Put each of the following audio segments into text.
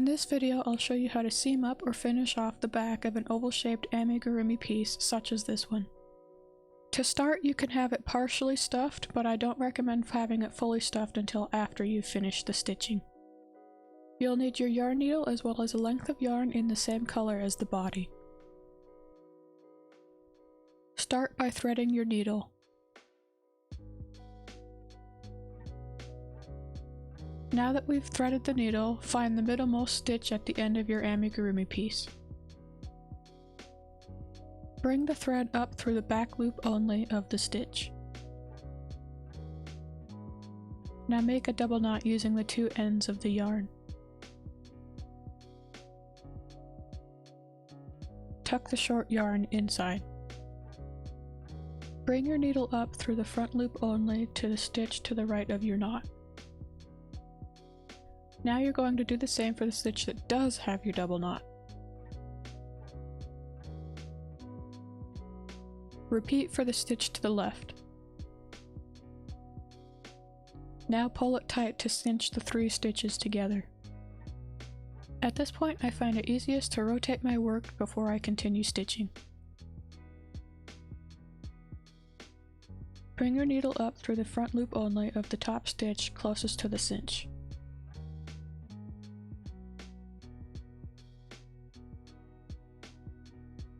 this video I'll show you how to seam up or finish off the back of an oval-shaped amigurumi piece such as this one. To start, you can have it partially stuffed, but I don't recommend having it fully stuffed until after you've finished the stitching. You'll need your yarn needle as well as a length of yarn in the same color as the body. Start by threading your needle. Now that we've threaded the needle, find the middlemost stitch at the end of your amigurumi piece. Bring the thread up through the back loop only of the stitch. Now make a double knot using the two ends of the yarn. Tuck the short yarn inside. Bring your needle up through the front loop only to the stitch to the right of your knot. Now you're going to do the same for the stitch that does have your double knot. Repeat for the stitch to the left. Now pull it tight to cinch the 3 stitches together. At this point I find it easiest to rotate my work before I continue stitching. Bring your needle up through the front loop only of the top stitch closest to the cinch.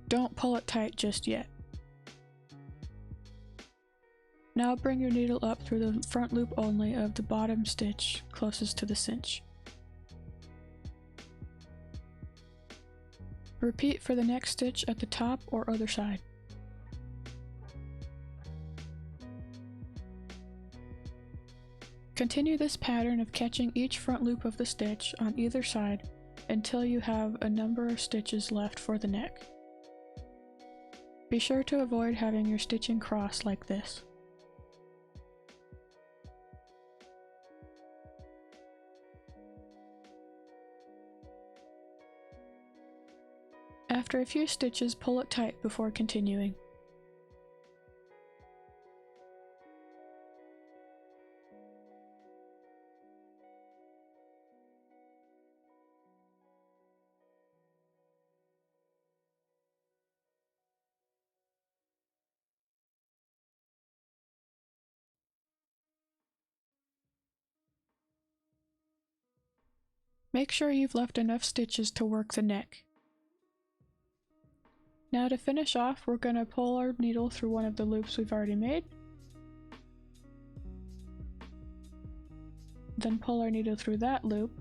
Don't pull it tight just yet. Now bring your needle up through the front loop only of the bottom stitch closest to the cinch. Repeat for the next stitch at the top or other side. Continue this pattern of catching each front loop of the stitch on either side until you have a number of stitches left for the neck. Be sure to avoid having your stitching cross like this. After a few stitches, pull it tight before continuing. Make sure you've left enough stitches to work the neck. Now to finish off, we're going to pull our needle through one of the loops we've already made. Then pull our needle through that loop.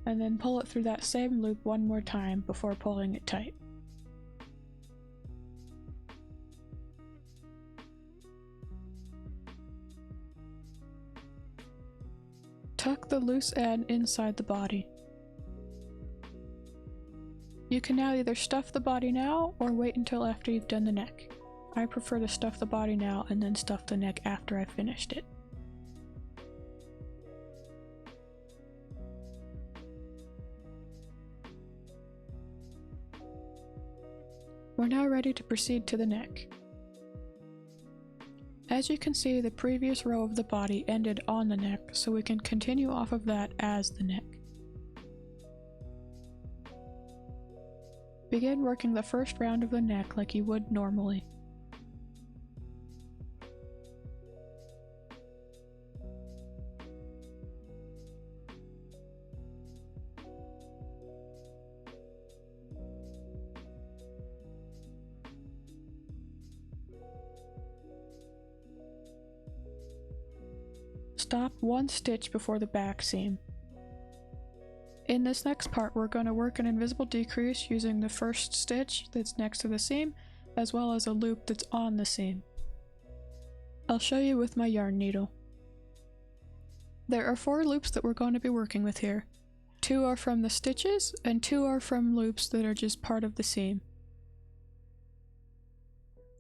And then pull it through that same loop one more time before pulling it tight. Tuck the loose end inside the body. You can now either stuff the body now or wait until after you've done the neck. I prefer to stuff the body now and then stuff the neck after I've finished it. We're now ready to proceed to the neck. As you can see, the previous row of the body ended on the neck, so we can continue off of that as the neck. Begin working the first round of the neck like you would normally. Stop 1 stitch before the back seam. In this next part, we're going to work an invisible decrease using the first stitch that's next to the seam, as well as a loop that's on the seam. I'll show you with my yarn needle. There are 4 loops that we're going to be working with here. 2 are from the stitches, and 2 are from loops that are just part of the seam.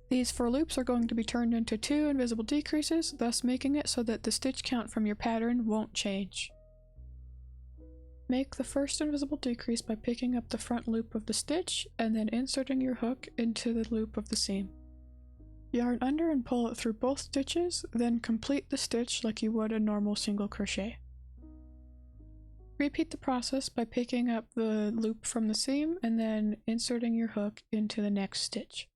These 4 loops are going to be turned into 2 invisible decreases, thus making it so that the stitch count from your pattern won't change. Make the first invisible decrease by picking up the front loop of the stitch and then inserting your hook into the loop of the seam. Yarn under and pull it through both stitches, then complete the stitch like you would a normal single crochet. Repeat the process by picking up the loop from the seam and then inserting your hook into the next stitch.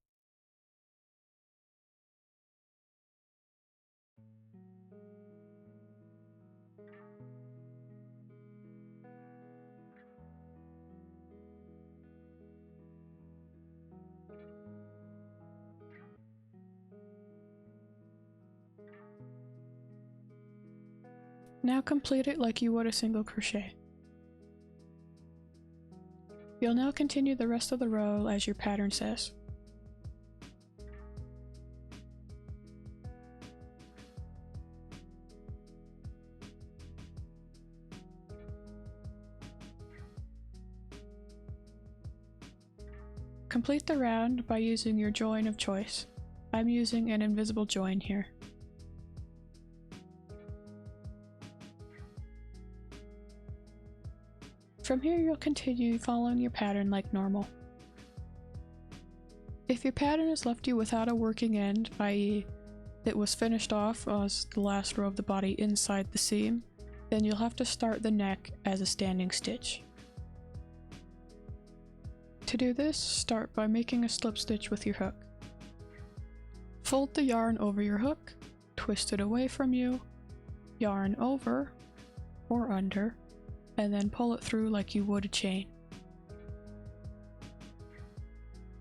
Now complete it like you would a single crochet. You'll now continue the rest of the row as your pattern says. Complete the round by using your join of choice. I'm using an invisible join here. From here you'll continue following your pattern like normal. If your pattern has left you without a working end, i.e. it was finished off as the last row of the body inside the seam, then you'll have to start the neck as a standing stitch. To do this, start by making a slip stitch with your hook. Fold the yarn over your hook, twist it away from you, yarn over or under, and then pull it through like you would a chain.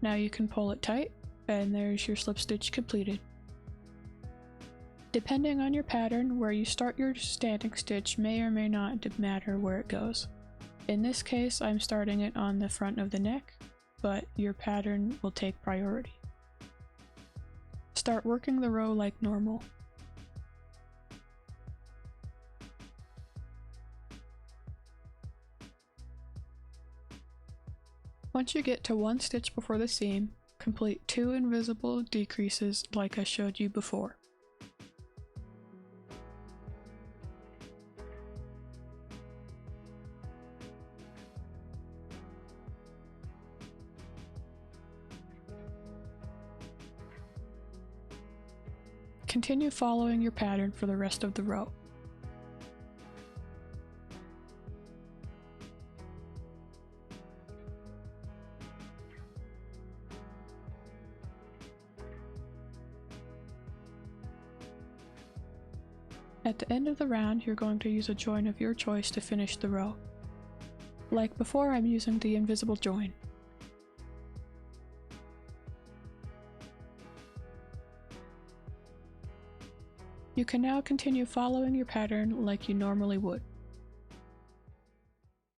Now you can pull it tight, and there's your slip stitch completed. Depending on your pattern, where you start your standing stitch may or may not matter where it goes. In this case, I'm starting it on the front of the neck, but your pattern will take priority. Start working the row like normal. Once you get to one stitch before the seam, complete 2 invisible decreases like I showed you before. Continue following your pattern for the rest of the row. At the end of the round, you're going to use a join of your choice to finish the row. Like before, I'm using the invisible join. You can now continue following your pattern like you normally would.